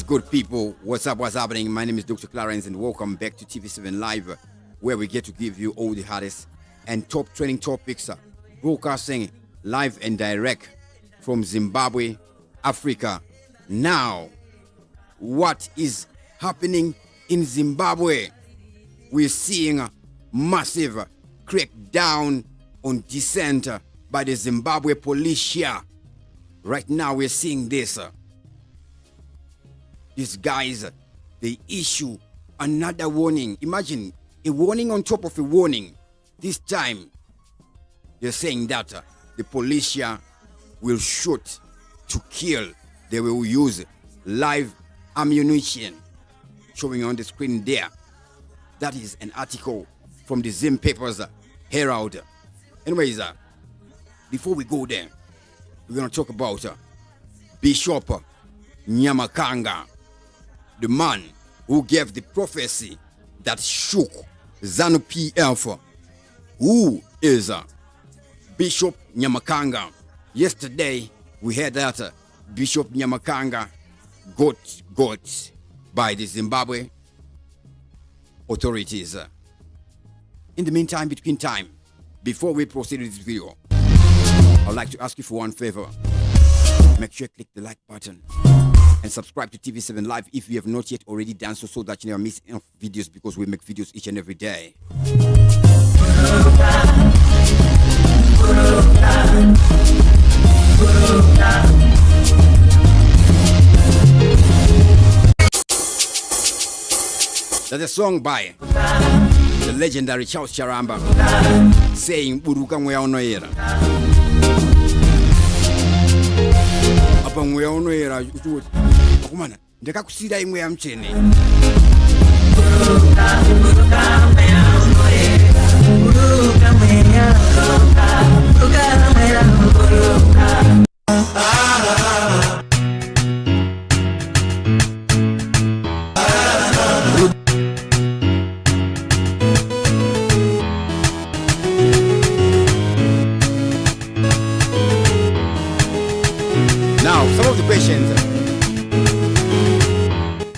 What's good, people? What's up? What's happening? My name is Dr. Clarence, and welcome back to TV7 Live, where we get to give you all the hottest and top trending topics, broadcasting live and direct from Zimbabwe, Africa. Now, what is happening in Zimbabwe? We're seeing a massive crackdown on dissent by the Zimbabwe police here. Right now, we're seeing this. These guys, they issue another warning. Imagine a warning on top of a warning. This time, they're saying that the police will shoot to kill. They will use live ammunition. Showing on the screen there. That is an article from the Zim Papers Herald. Anyways, before we go there, we're going to talk about Bishop Nyamakanga, the man who gave the prophecy that shook ZANU-PF. Who is Bishop Nyamakanga? Yesterday, we heard that Bishop Nyamakanga got by the Zimbabwe authorities. In the meantime, between time, before we proceed with this video, I'd like to ask you for one favor. Make sure you click the like button and subscribe to TV7 Live if you have not yet already done so that you never miss enough videos, because we make videos each and every day. There's a song by the legendary Charles Charamba saying Buruka Mwe Onoera. Apa Mwe Onoera utuwe akumana ndeka kusida imwe ya mchene.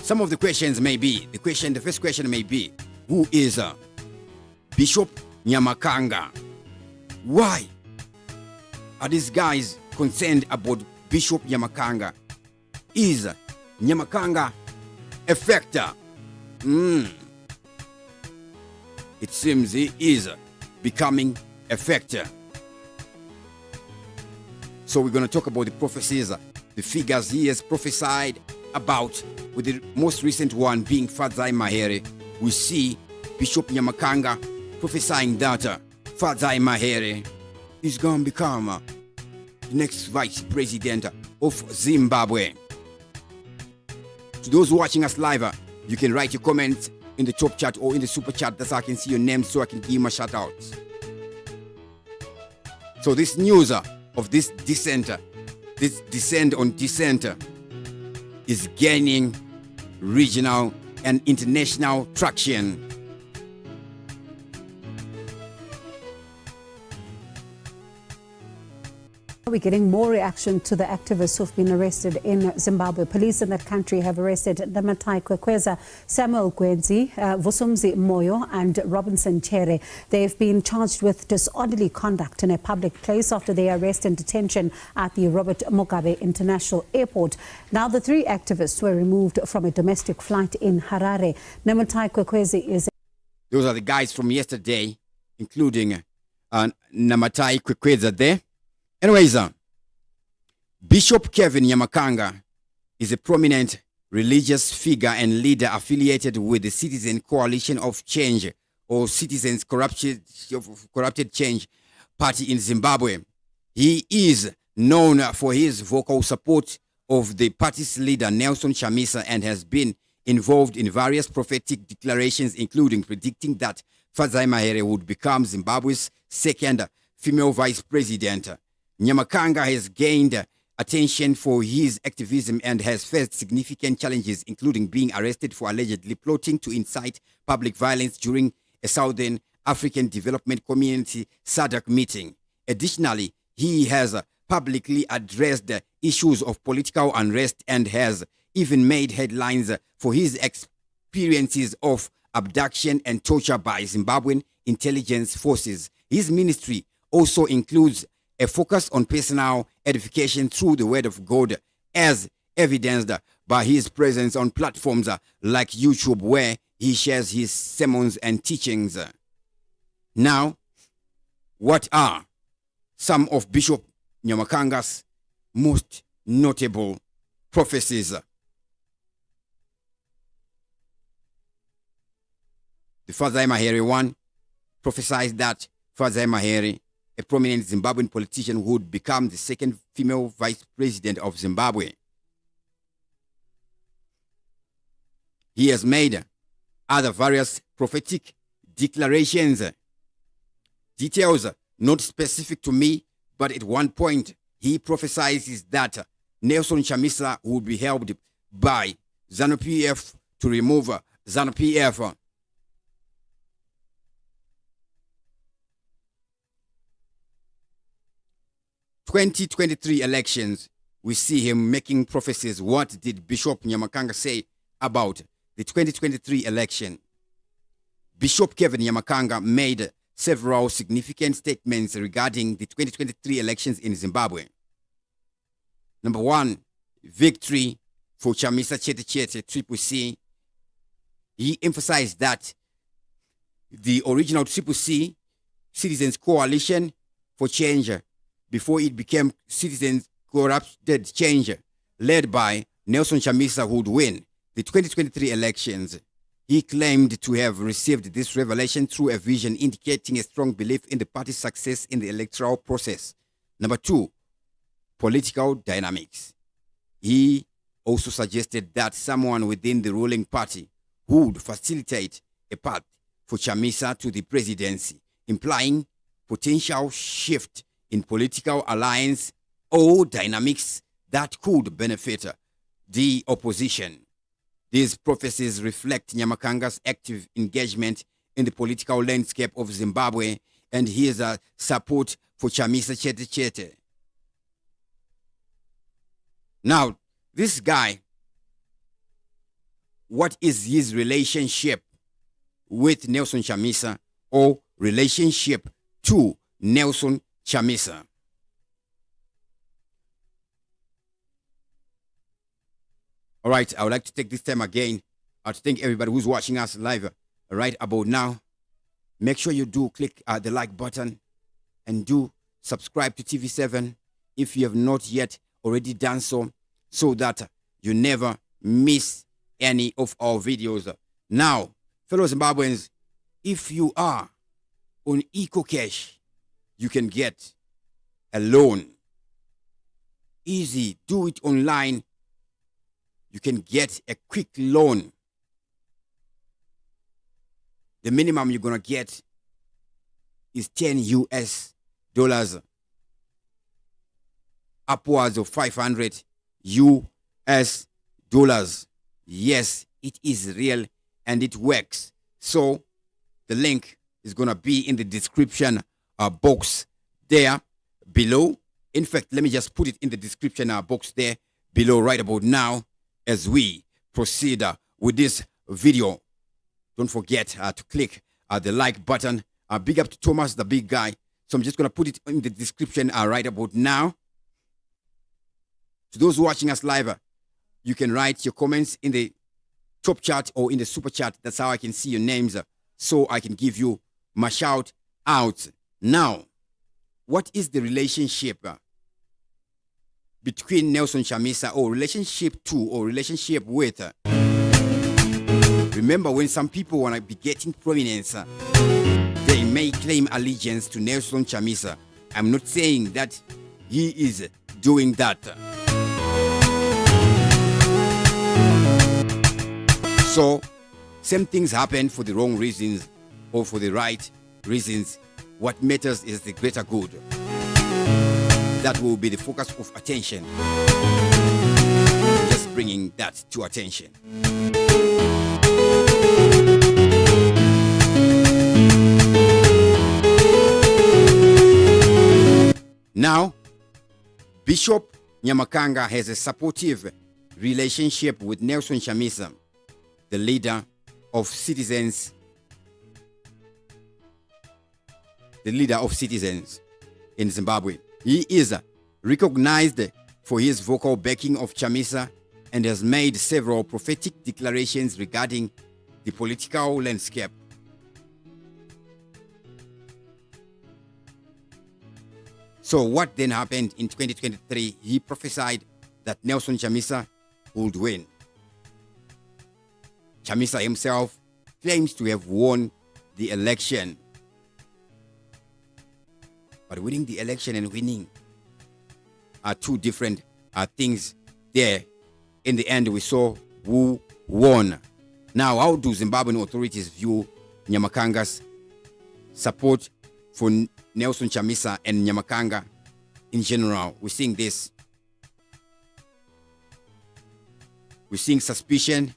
Some of the questions may be, the first question may be, who is Bishop Nyamakanga? Why are these guys concerned about Bishop Nyamakanga? Is Nyamakanga a factor? It seems he is becoming a factor. So we're going to talk about the prophecies, the figures he has prophesied about, with the most recent one being Fadzai Mahere. We see Bishop Nyamakanga prophesying that Fadzai Mahere is going to become the next vice president of Zimbabwe. To those watching us live, you can write your comments in the top chat or in the super chat, that's how I can see your name, so I can give you a shout out. So this news of this dissent on dissent is gaining regional and international traction. We're getting more reaction to the activists who've been arrested in Zimbabwe. Police in that country have arrested Namatai Kwekweza, Samuel Gwenzi, Vusumzi Moyo and Robinson Chere. They've been charged with disorderly conduct in a public place after their arrest and detention at the Robert Mugabe International Airport. Now the three activists were removed from a domestic flight in Harare. Namatai Kwekwezi is... Those are the guys from yesterday, including Namatai Kwekweza there. Anyways, Bishop Kevin Nyamakanga is a prominent religious figure and leader affiliated with the Citizen Coalition of Change, or Citizens Corrupted Change Party in Zimbabwe. He is known for his vocal support of the party's leader Nelson Chamisa and has been involved in various prophetic declarations, including predicting that Fadzai Mahere would become Zimbabwe's second female vice president. Nyamakanga has gained attention for his activism and has faced significant challenges, including being arrested for allegedly plotting to incite public violence during a Southern African Development Community SADC meeting. Additionally, he has publicly addressed the issues of political unrest and has even made headlines for his experiences of abduction and torture by Zimbabwean intelligence forces. His ministry also includes a focus on personal edification through the word of God, as evidenced by his presence on platforms like YouTube, where he shares his sermons and teachings. Now, what are some of Bishop Nyamakanga's most notable prophecies? The Fazai Mahere one prophesied that Fazai Mahere, a prominent Zimbabwean politician, would become the second female vice president of Zimbabwe. He has made other various prophetic declarations, details not specific to me, but at one point he prophesies that Nelson Chamisa would be helped by ZANU-PF to remove ZANU-PF. In 2023 elections, we see him making prophecies. What did Bishop Nyamakanga say about the 2023 election? Bishop Kevin Nyamakanga made several significant statements regarding the 2023 elections in Zimbabwe. Number one, victory for Chamisa CCC. He emphasized that the original CCC, Citizens Coalition for Change, before it became Citizens Corrupted Change, led by Nelson Chamisa, would win the 2023 elections. He claimed to have received this revelation through a vision indicating a strong belief in the party's success in the electoral process. Number two, political dynamics. He also suggested that someone within the ruling party would facilitate a path for Chamisa to the presidency, implying potential shift in political alliance or dynamics that could benefit the opposition. These prophecies reflect Nyamakanga's active engagement in the political landscape of Zimbabwe and his support for Chamisa Chete. Now, this guy, what is his relationship with Nelson Chamisa, or relationship to Nelson Chamisa? All right, I would like to take this time again to thank everybody who's watching us live right about now. Make sure you do click the like button and do subscribe to TV7 if you have not yet already done so that you never miss any of our videos. Now, fellow Zimbabweans, if you are on EcoCash, you can get a loan. Easy, do it online. You can get a quick loan. The minimum you're going to get is $10 US, upwards of $500 US. Yes, it is real and it works. So the link is going to be in the description box there below. In fact, let me just put it in the description box there below right about now as we proceed with this video. Don't forget to click the like button. Big up to Thomas, the big guy. So I'm just going to put it in the description right about now. To those watching us live, you can write your comments in the top chat or in the super chat. That's how I can see your names, so I can give you my shout out. Now, what is the relationship between Nelson Chamisa, or relationship to, or relationship with? Remember, when some people want to be getting prominence, they may claim allegiance to Nelson Chamisa. I'm not saying that he is doing that. So, same things happen for the wrong reasons or for the right reasons. What matters is the greater good. That will be the focus of attention. Just bringing that to attention. Now, Bishop Nyamakanga has a supportive relationship with Nelson Chamisa, the leader of citizens in Zimbabwe. He is recognized for his vocal backing of Chamisa and has made several prophetic declarations regarding the political landscape. So what then happened in 2023? He prophesied that Nelson Chamisa would win. Chamisa himself claims to have won the election. But winning the election and winning are two different things there. In the end, we saw who won. Now, how do Zimbabwean authorities view Nyamakanga's support for Nelson Chamisa and Nyamakanga in general? We're seeing this. We're seeing suspicion,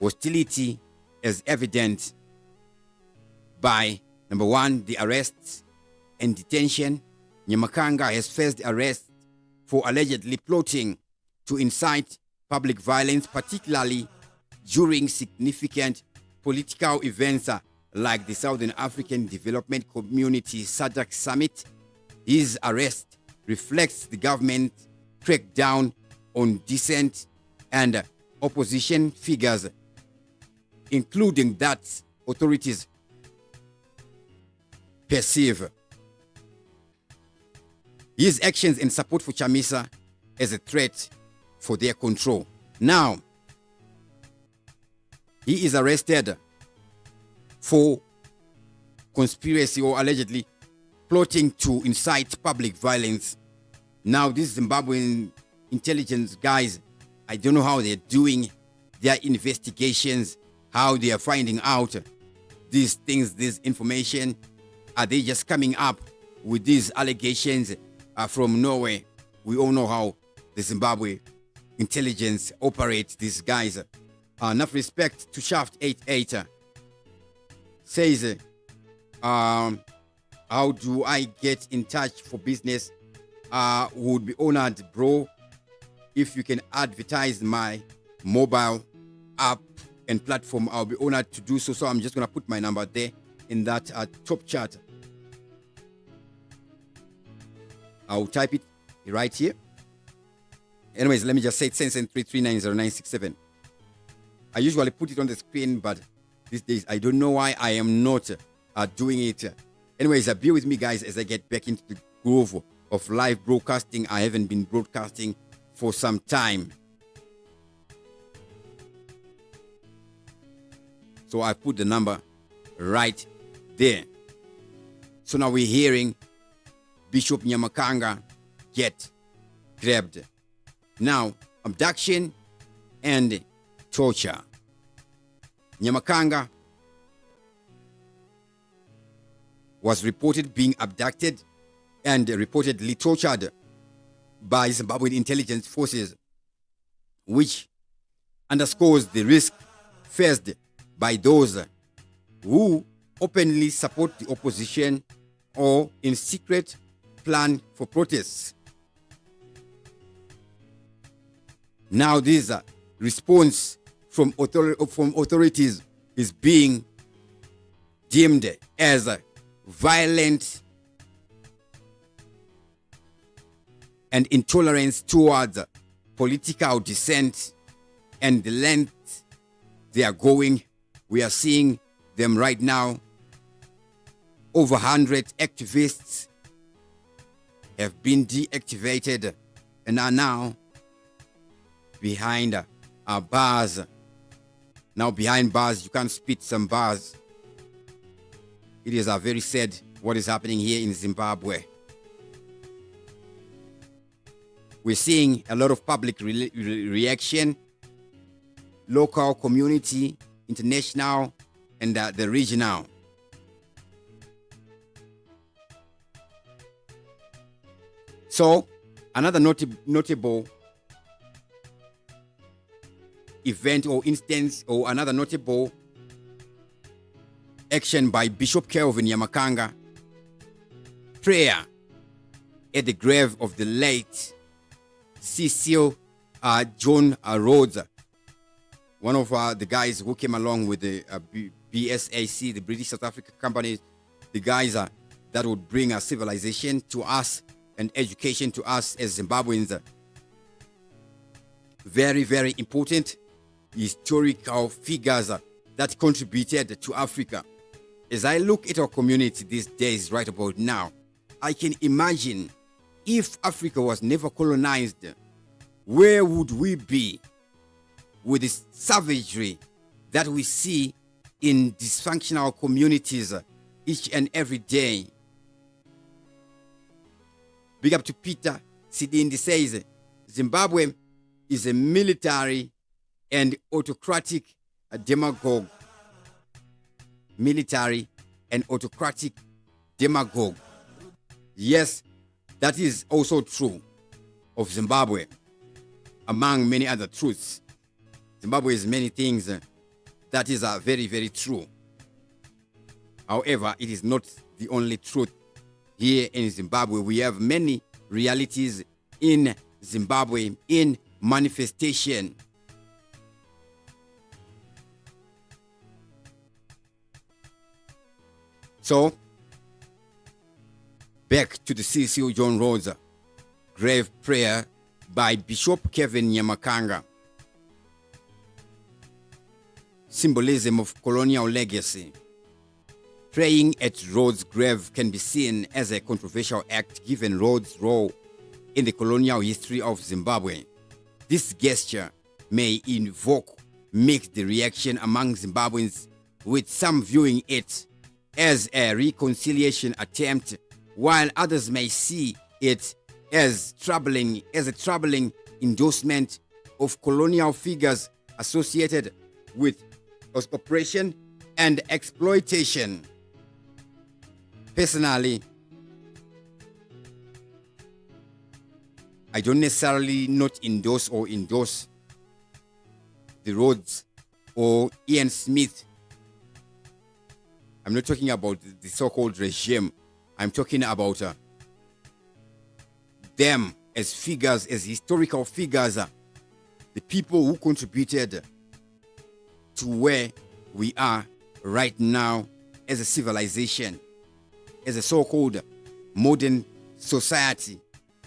hostility as evident by, number one, the arrests and detention. Nyamakanga has faced arrest for allegedly plotting to incite public violence, particularly during significant political events like the Southern African Development Community SADC Summit. His arrest reflects the government's crackdown on dissent and opposition figures, including that authorities perceive his actions in support for Chamisa as a threat for their control. Now, he is arrested for conspiracy or allegedly plotting to incite public violence. Now, these Zimbabwean intelligence guys, I don't know how they're doing their investigations, how they are finding out these things, this information. Are they just coming up with these allegations from Norway? We all know how the Zimbabwe intelligence operates, these guys. Enough respect to Shaft 88. Says, how do I get in touch for business? Would be honored, bro, if you can advertise my mobile app and platform. I'll be honored to do so. So I'm just going to put my number there in that top chat. I'll type it right here. Anyways, let me just say it, send 3390967. I usually put it on the screen, but these days I don't know why I am not doing it. Anyways, bear with me, guys, as I get back into the groove of live broadcasting. I haven't been broadcasting for some time. So I put the number right there. So now we're hearing Bishop Nyamakanga get grabbed. Now, abduction and torture. Nyamakanga was reported being abducted and reportedly tortured by Zimbabwean intelligence forces, which underscores the risk faced by those who openly support the opposition or in secret plan for protests. Now this response from authorities is being deemed as violent and intolerance towards political dissent and the length they are going. We are seeing them right now. Over 100 activists have been deactivated and are now behind bars. Now behind bars, you can't spit some bars. It is very sad what is happening here in Zimbabwe. We're seeing a lot of public reaction, local, community, international, and the regional. So, another notable event or instance or another notable action by Bishop Kelvin Nyamakanga, prayer at the grave of the late Cecil John Rhodes, one of the guys who came along with the BSAC, the British South Africa company, the guys that would bring a civilization to us and education to us as Zimbabweans. Very, very important historical figures that contributed to Africa. As I look at our community these days, right about now, I can imagine if Africa was never colonized, where would we be with this savagery that we see in dysfunctional communities each and every day? Big up to Peter Sidindi says, Zimbabwe is a military and autocratic demagogue. Military and autocratic demagogue. Yes, that is also true of Zimbabwe, among many other truths. Zimbabwe is many things that is very, very true. However, it is not the only truth here in Zimbabwe. We have many realities in Zimbabwe in manifestation. So, back to the CCO John Rhodes grave prayer by Bishop Kevin Nyamakanga. Symbolism of colonial legacy. Praying at Rhodes' grave can be seen as a controversial act given Rhodes' role in the colonial history of Zimbabwe. This gesture may invoke mixed reaction among Zimbabweans, with some viewing it as a reconciliation attempt, while others may see it as a troubling endorsement of colonial figures associated with oppression and exploitation. Personally, I don't necessarily not endorse the Rhodes or Ian Smith. I'm not talking about the so-called regime. I'm talking about them as figures, as historical figures, the people who contributed to where we are right now as a civilization, as a so-called modern society.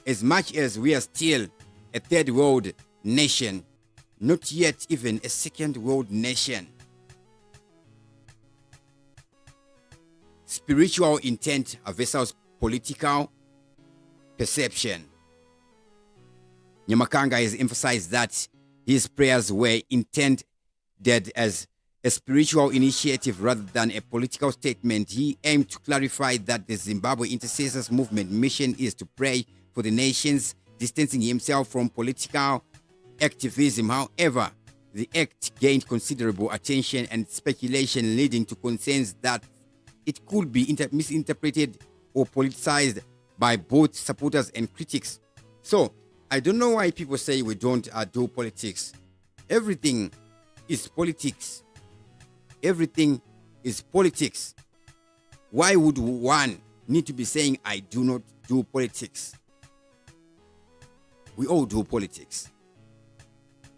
As much as we are still a third world nation, not yet even a second world nation. Spiritual intent versus political perception. Nyamakanga has emphasized that his prayers were intended as a spiritual initiative rather than a political statement. He aimed to clarify that the Zimbabwe Intercessors Movement mission is to pray for the nations, distancing himself from political activism. However, the act gained considerable attention and speculation, leading to concerns that it could be misinterpreted or politicized by both supporters and critics. So, I don't know why people say we don't do politics. Everything is politics. Everything is politics. Why would one need to be saying, I do not do politics? We all do politics.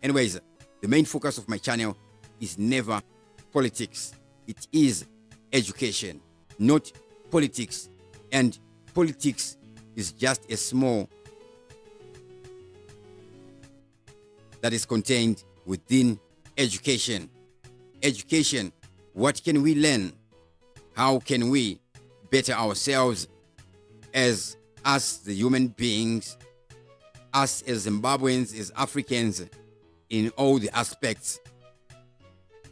Anyways, the main focus of my channel is never politics. It is education, not politics. And politics is just a small that is contained within education. Education, what can we learn? How can we better ourselves as us, the human beings, us as Zimbabweans, as Africans, in all the aspects?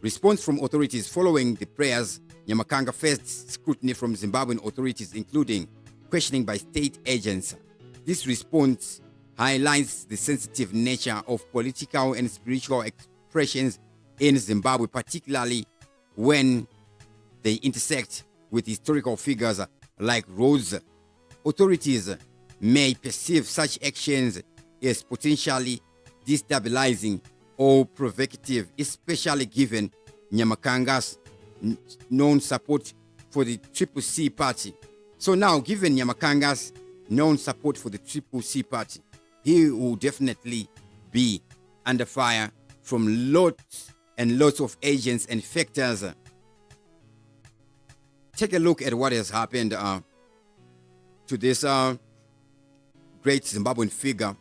Response from authorities following the prayers. Nyamakanga faced scrutiny from Zimbabwean authorities, including questioning by state agents. This response highlights the sensitive nature of political and spiritual expressions in Zimbabwe, particularly when they intersect with historical figures like Rhodes. Authorities may perceive such actions as potentially destabilizing or provocative, especially given Nyamakanga's known support for the CCC party. So now, given Nyamakanga's known support for the CCC party, he will definitely be under fire from lots and lots of agents and factors. Take a look at what has happened to this great Zimbabwean figure,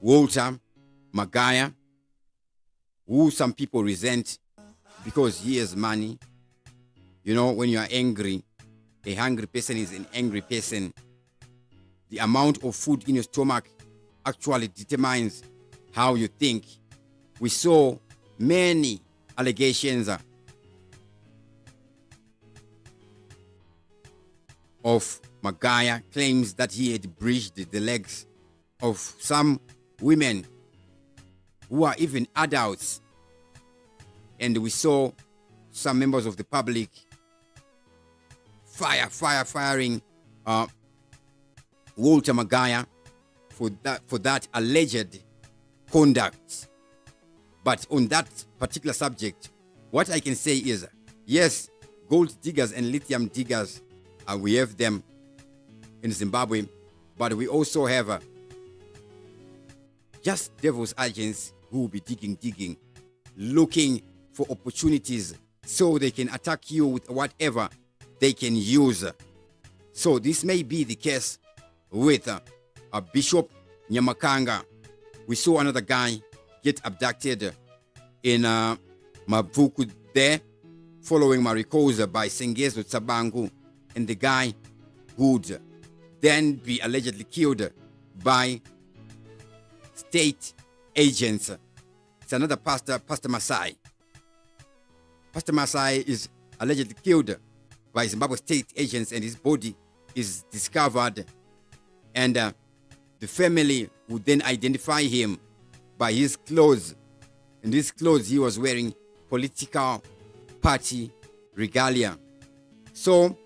Walter Magaya, who some people resent because he has money. You know, when you are angry, a hungry person is an angry person. The amount of food in your stomach actually determines how you think. We saw many allegations of Magaya, claims that he had breached the legs of some women who are even adults. And we saw some members of the public firing Walter Magaya for that alleged conduct. But on that particular subject, what I can say is, yes, gold diggers and lithium diggers, we have them in Zimbabwe, but we also have just devil's agents who will be digging, looking for opportunities so they can attack you with whatever they can use. So this may be the case with Bishop Nyamakanga. We saw another guy get abducted in Mavuku there, following Marikosa by Sengezo Tsabangu, and the guy would then be allegedly killed by state agents. It's another pastor, Pastor Masai. Pastor Masai is allegedly killed by Zimbabwe state agents, and his body is discovered, and the family would then identify him by his clothes. In these clothes, he was wearing political party regalia. So,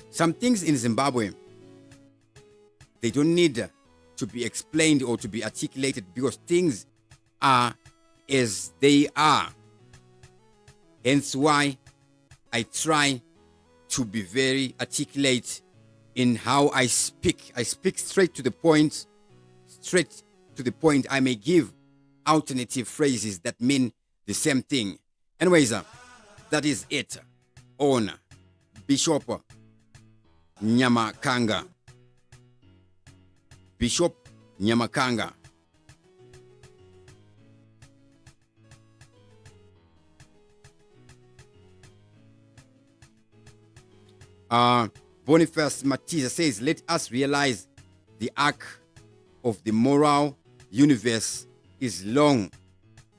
some things in Zimbabwe, they don't need to be explained or to be articulated, because things are as they are. Hence why I try to be very articulate in how I speak. I speak straight to the point. I may give alternative phrases that mean the same thing. Anyways, that is it on Bishop Nyamakanga. Bishop Nyamakanga. Boniface Matiza says, let us realize the arc of the moral universe is long,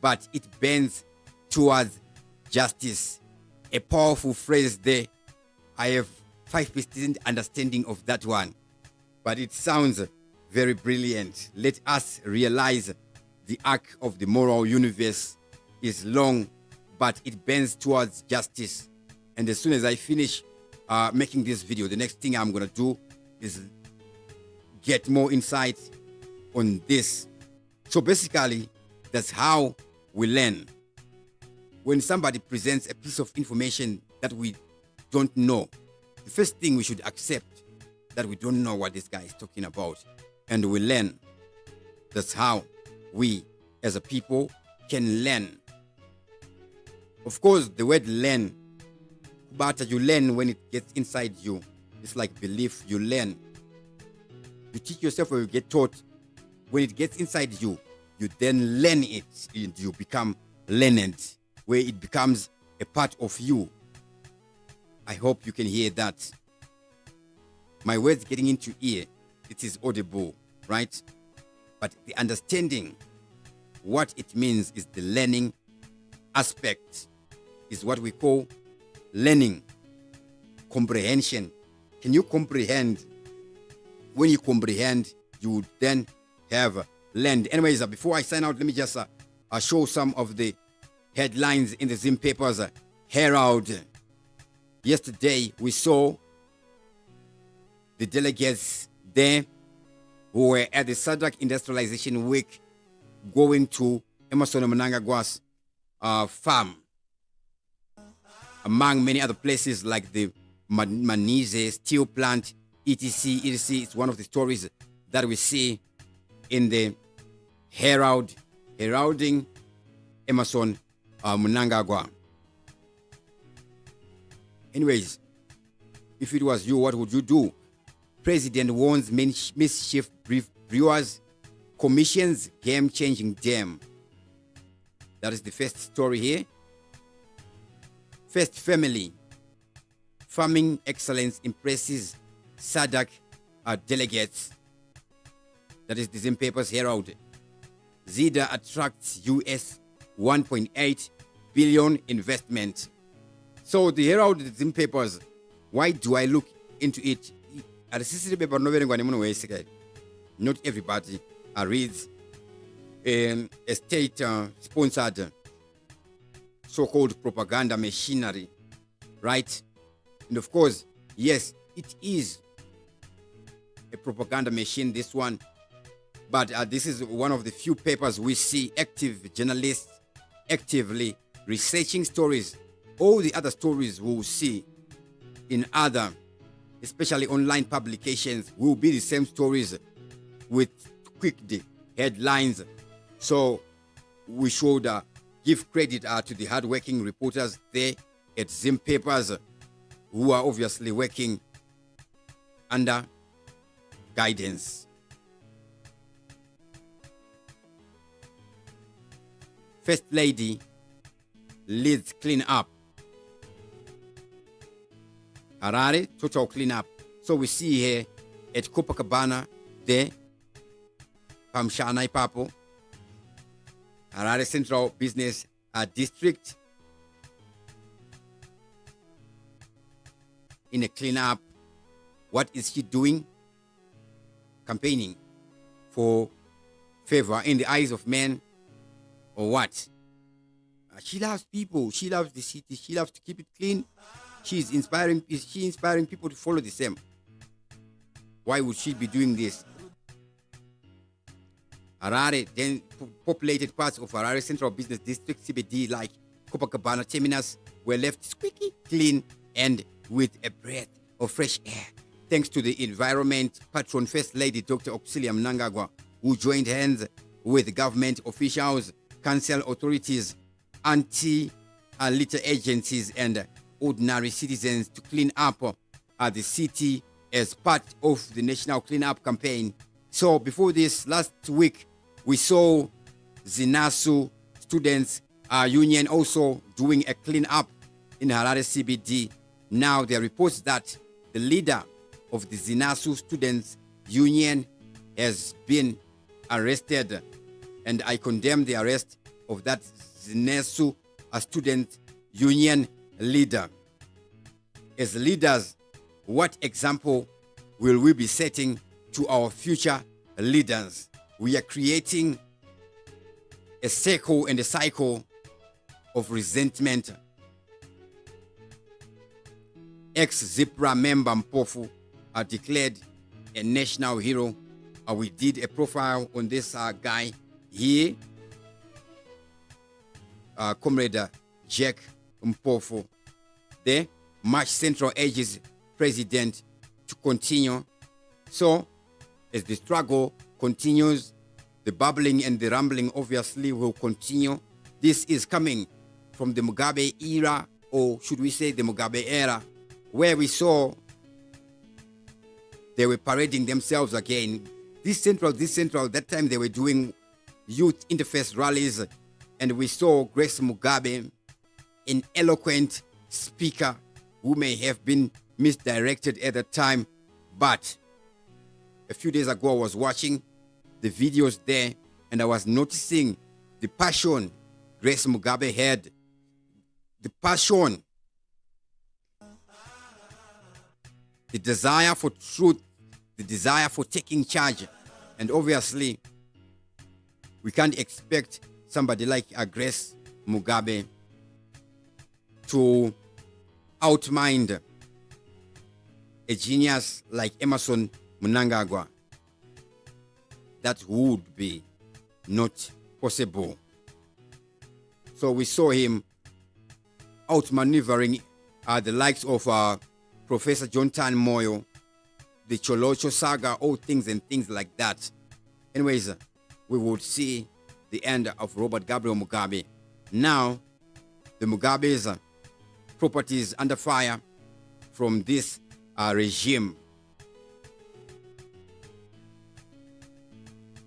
but it bends towards justice. A powerful phrase there. I have 5% understanding of that one, but it sounds very brilliant. Let us realize the arc of the moral universe is long, but it bends towards justice. And as soon as I finish making this video, the next thing I'm going to do is get more insight on this. So basically, that's how we learn. When somebody presents a piece of information that we don't know, the first thing we should accept that we don't know what this guy is talking about, and we learn. That's how we as a people can learn. Of course, the word learn, but you learn when it gets inside you. It's like belief. You learn. You teach yourself when you get taught. When it gets inside you, you then learn it, and you become learned, where it becomes a part of you. I hope you can hear that. My words getting into ear, it is audible, right? But the understanding what it means is the learning aspect, is what we call learning, comprehension. Can you comprehend? When you comprehend, you then have learned. Anyways, before I sign out, let me just show some of the headlines in the Zim papers. Herald. Yesterday, we saw the delegates there who were at the SADC Industrialization Week going to Emerson Mnangagwa's farm, among many other places like the Manize steel plant, etc. It's one of the stories that we see in the heralding Emerson Mnangagwa. Anyways, if it was you, what would you do? President warns mischief brewers, commissions game-changing dam. That is the first story here. First family. Farming excellence impresses SADC delegates. That is the Zim Papers Herald. ZIDA attracts US 1.8 billion investment. So the Herald, the Zim Papers, why do I look into it? Not everybody reads a state-sponsored so-called propaganda machinery, right? And of course, yes, it is a propaganda machine, this one. But this is one of the few papers we see active journalists actively researching stories. All the other stories we will see in other, especially online publications, will be the same stories with quick headlines. So we should give credit to the hardworking reporters there at Zim Papers, who are obviously working under guidance. First Lady leads clean up. Harare, total clean up. So we see here at Copacabana, there, Pamshana Papo, Harare Central Business District, in a clean up. What is she doing? Campaigning for favor in the eyes of men, or what? She loves people. She loves the city. She loves to keep it clean. She's inspiring. Is she inspiring people to follow the same? Why would she be doing this? Harare, then populated parts of Harare Central Business District, CBD, like Copacabana terminus, were left squeaky clean and with a breath of fresh air, thanks to the environment patron First Lady Dr. Auxilia Mnangagwa, who joined hands with government officials, council authorities, anti-litter agencies, and ordinary citizens to clean up the city as part of the National Clean-Up Campaign. So before this, last week, we saw Zinasu Students Union also doing a clean-up in Harare CBD. Now there are reports that the leader of the Zinasu Students Union has been arrested, and I condemn the arrest of that Zinasu Student Union leader. As leaders, what example will we be setting to our future leaders? We are creating a circle and a cycle of resentment. Ex-ZIPRA member Mpofu are declared a national hero. We did a profile on this guy here, Comrade Jack Mpofu. The March Central urges president to continue. So, as the struggle continues, the bubbling and the rumbling obviously will continue. This is coming from the Mugabe era, or should we say the Mugabe era, where we saw they were parading themselves again. This central, that time they were doing youth interface rallies, and we saw Grace Mugabe, an eloquent speaker who may have been misdirected at the time, but a few days ago I was watching the videos there and I was noticing the passion Grace Mugabe had, the passion, the desire for truth, the desire for taking charge. And obviously, we can't expect somebody like Grace Mugabe to outmind a genius like Emerson Mnangagwa. That would be not possible. So we saw him outmaneuvering the likes of Professor John Tan Moyo, the Cholocho saga, all things and things like that. Anyways, we would see the end of Robert Gabriel Mugabe. Now, the Mugabe's properties under fire from this regime.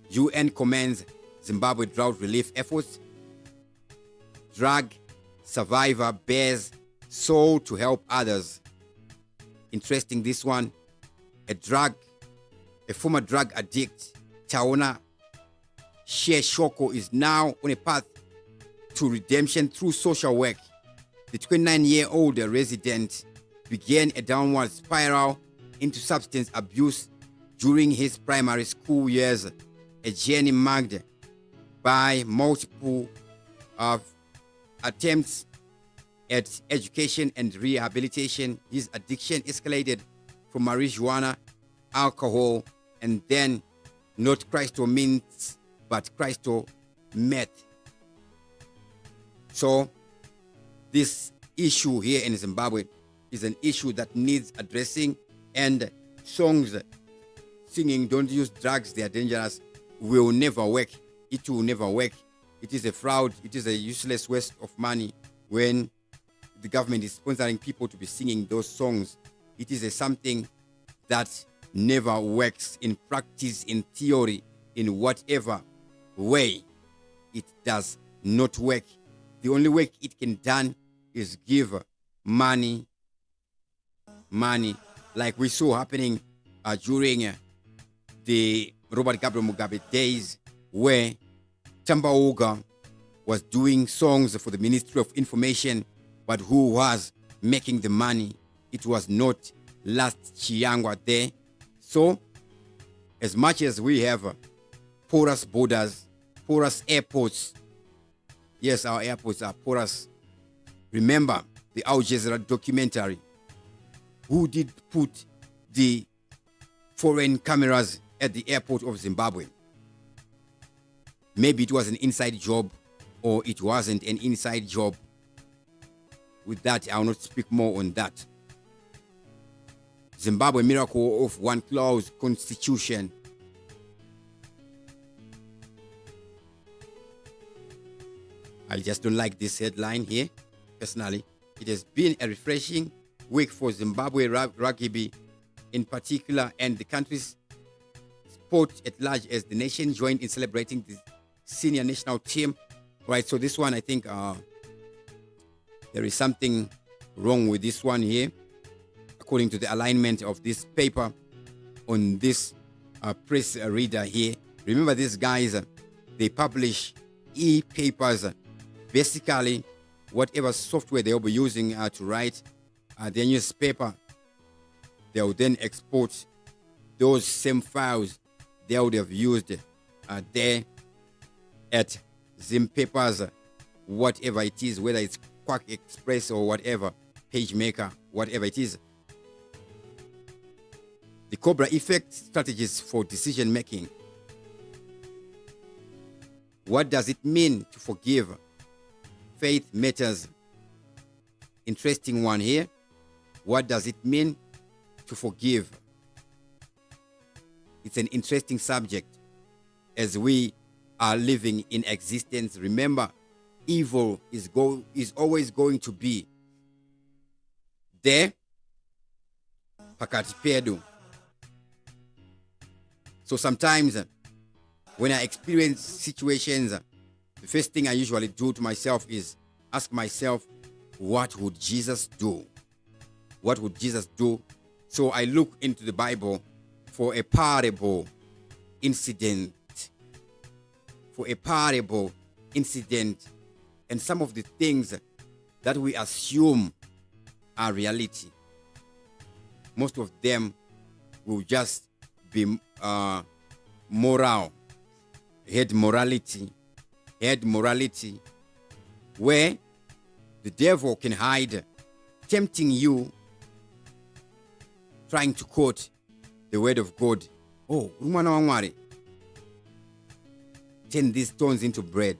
UN commends Zimbabwe drought relief efforts. Drug survivor bears soul to help others. Interesting, this one. A former drug addict, Taona Sheshoko, is now on a path to redemption through social work. The 29-year-old resident began a downward spiral into substance abuse during his primary school years, a journey marked by multiple attempts at education and rehabilitation. His addiction escalated from marijuana, alcohol, and then not crystal mints, but crystal meth. So this issue here in Zimbabwe is an issue that needs addressing, and songs singing "don't use drugs, they are dangerous" will never work. It will never work. It is a fraud. It is a useless waste of money when the government is sponsoring people to be singing those songs. It is something that never works in practice, in theory, in whatever way. It does not work. The only way it can done is give money, like we saw happening during the Robert Gabriel Mugabe days, where Tambauga was doing songs for the Ministry of Information, but who was making the money? It was not Last Chiangwa there. So, as much as we have porous borders, porous airports, yes, our airports are porous. Remember the Al Jazeera documentary. Who did put the foreign cameras at the airport of Zimbabwe? Maybe it was an inside job, or it wasn't an inside job. With that, I will not speak more on that. Zimbabwe miracle of one clause constitution. I just don't like this headline here, personally. It has been a refreshing week for Zimbabwe rugby in particular, and the country's sport at large, as the nation joined in celebrating the senior national team. Right, so this one, I think there is something wrong with this one here, according to the alignment of this paper on this press reader here. Remember, these guys, they publish e-papers. Basically, whatever software they'll be using to write their newspaper, they'll then export those same files they would have used there at Zim Papers, whatever it is, whether it's Quack Express or whatever, PageMaker, whatever it is. The Cobra Effect strategies for decision making. What does it mean to forgive? Faith matters. Interesting one here. What does it mean to forgive? It's an interesting subject as we are living in existence. Remember, evil is always going to be there. Pakati pedu. So sometimes when I experience situations, the first thing I usually do to myself is ask myself, what would Jesus do? What would Jesus do? So I look into the Bible for a parable incident. And some of the things that we assume are reality, most of them will just be moral, head morality, where the devil can hide, tempting you, trying to quote the word of God. Oh, umwana wangwari, turn these stones into bread.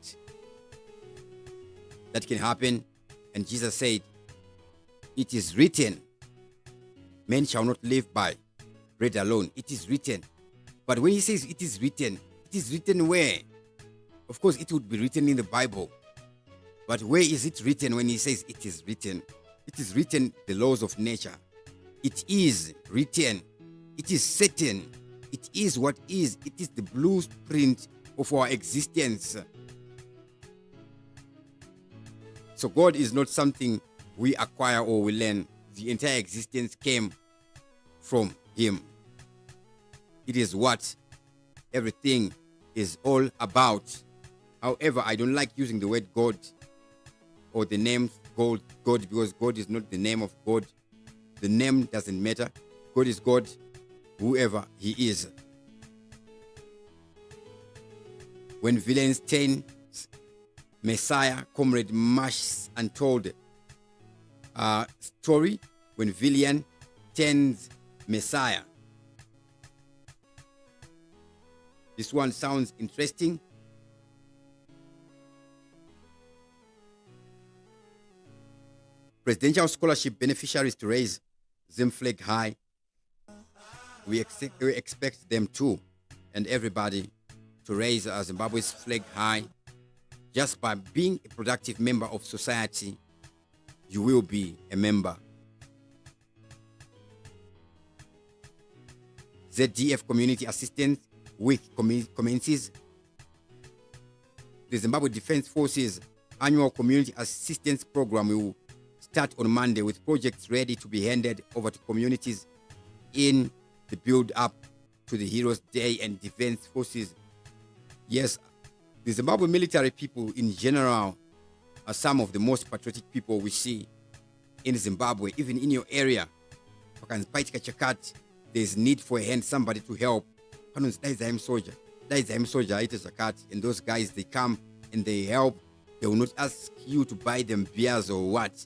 That can happen. And Jesus said, it is written, man shall not live by bread alone. It is written. But when he says it is written, It is written where? Of course, it would be written in the Bible. But where is it written when he says it is written? It is written, the laws of nature. It is written. It is certain. It is what is. It is the blueprint of our existence. So God is not something we acquire or we learn. The entire existence came from him. It is what everything is all about. However, I don't like using the word God or the name God because God is not the name of God. The name doesn't matter. God is God, whoever he is. When villains turn Messiah, Comrade Marsh untold story, when villain turns Messiah. This one sounds interesting. Presidential scholarship beneficiaries to raise Zim flag high. We expect them to, and everybody, to raise Zimbabwe's flag high. Just by being a productive member of society, you will be a member. ZDF Community Assistance Week commences. The Zimbabwe Defense Forces annual community assistance program will start on Monday with projects ready to be handed over to communities in the build-up to the Heroes Day and Defense Forces. Yes, the Zimbabwe military people in general are some of the most patriotic people we see in Zimbabwe, even in your area. There's need for a hand, somebody to help. Soldier, and those guys, they come and they help. They will not ask you to buy them beers or what.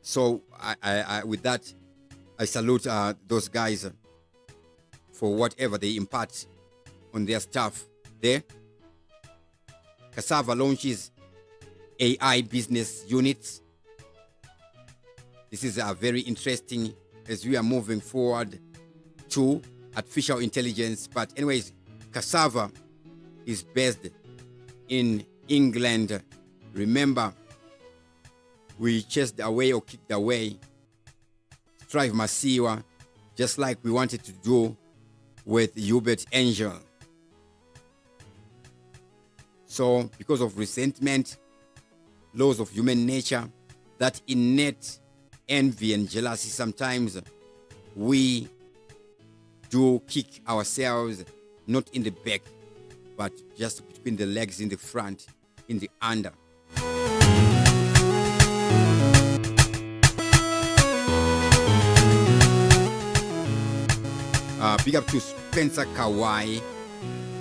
So with that, I salute those guys for whatever they impart on their staff there. Cassava launches AI business units. This is very interesting as we are moving forward to artificial intelligence. But anyways, Cassava is based in England. Remember, we chased away or kicked away Strive Masiwa, just like we wanted to do with Hubert Angel. So because of resentment, laws of human nature, that innate envy and jealousy, sometimes we do kick ourselves, not in the back, but just between the legs, in the front, in the under. Big up to Spencer Kawai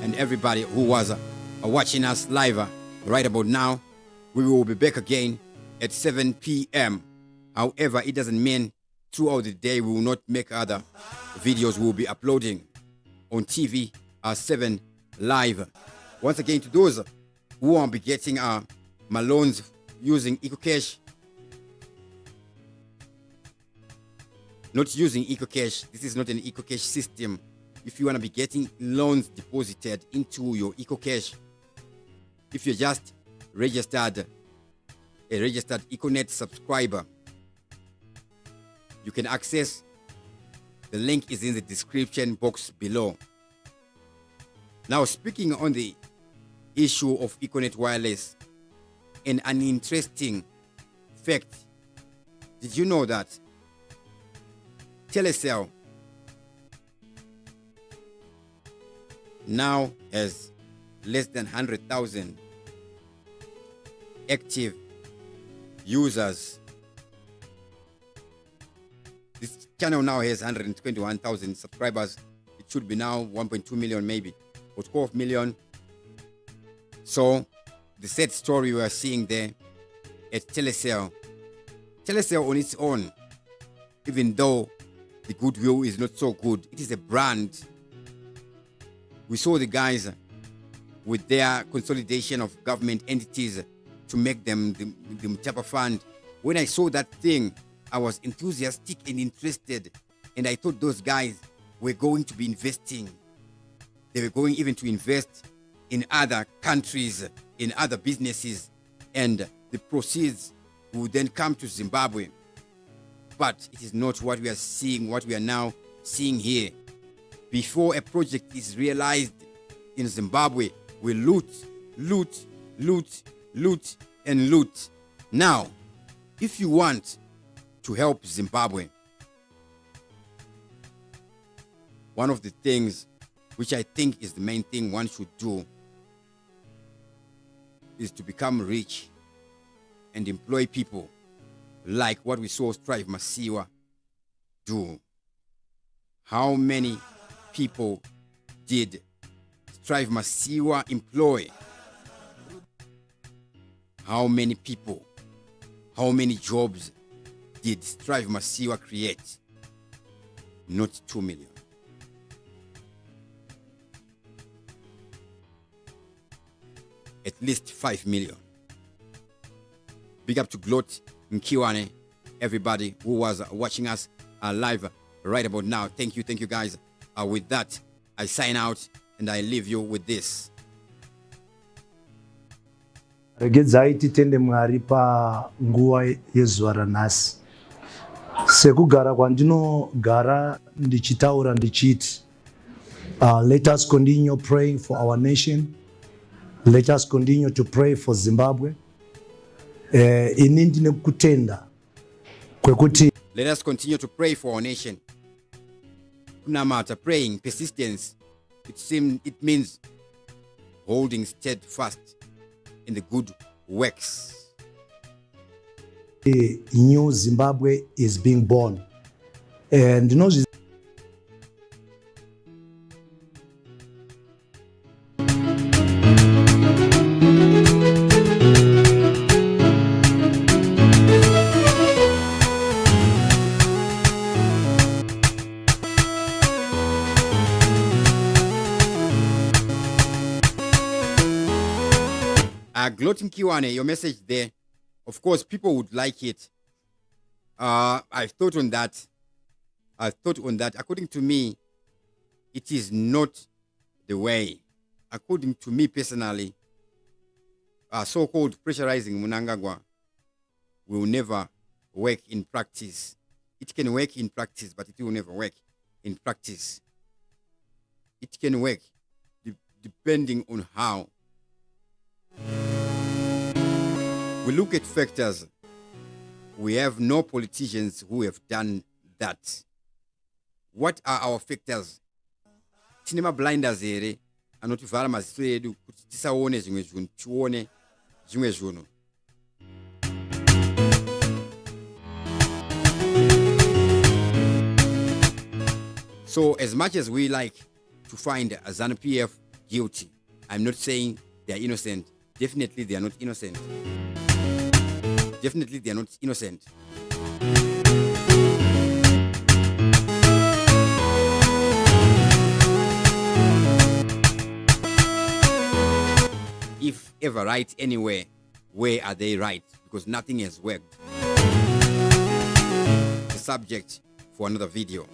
and everybody who was watching us live right about now. We will be back again at 7 p.m. However, it doesn't mean throughout the day we will not make other videos. We will be uploading on TV 7 live. Once again, to those who will be getting my loans using EcoCash, not using EcoCash. This is not an EcoCash system. If you want to be getting loans deposited into your EcoCash, if you're just a registered EcoNet subscriber, you can access. The link is in the description box below. Now, speaking on the issue of EcoNet Wireless, and an interesting fact, did you know that Telecel now has less than 100,000 active users? This channel now has 121,000 subscribers. It should be now 1.2 million maybe, or 12 million. So the sad story we are seeing there at Telecel on its own, even though the goodwill is not so good, it is a brand. We saw the guys with their consolidation of government entities to make them the Mutapa Fund. When I saw that thing, I was enthusiastic and interested, and I thought those guys were going to be investing They were going even to invest in other countries, in other businesses, and the proceeds would then come to Zimbabwe. But it is not what we are seeing, what we are now seeing here. Before a project is realized in Zimbabwe, we loot, and loot. Now, if you want to help Zimbabwe, one of the things which I think is the main thing one should do is to become rich and employ people like what we saw Strive Masiwa do. How many people did Strive Masiwa employ? How many people, how many jobs did Strive Masiwa create? Not 2 million. At least 5 million. Big up to Glot Nkiwane, everybody who was watching us live right about now. Thank you guys. With that, I sign out and I leave you with this. Regedzai titende Mwari pa nguva yezuva ranhasi. Sekugara kwandinogara ndichitaura ndichiti, let us continue praying for our nation. Let us continue to pray for Zimbabwe. Ini ndine kutenda kwekuti, let us continue to pray for our nation. Kunamata, praying, persistence. It means holding steadfast in the good works. New Zimbabwe is being born. And you know, Gloating Kiwane, your message there, of course, people would like it. I've thought on that. According to me, it is not the way. According to me personally, so-called pressurizing Mnangagwa will never work in practice. It can work in practice, but it will never work in practice. It can work depending on how. We look at factors. We have no politicians who have done that. What are our factors? Tinema blinders here, anotivhara maziso edu kuti tisaone zvimwe zvinhu, tione zvimwe zvinhu. So as much as we like to find a ZANU-PF guilty, I'm not saying they are innocent. Definitely they are not innocent. Definitely they are not innocent. If ever right anywhere, where are they right? Because nothing has worked. The subject for another video.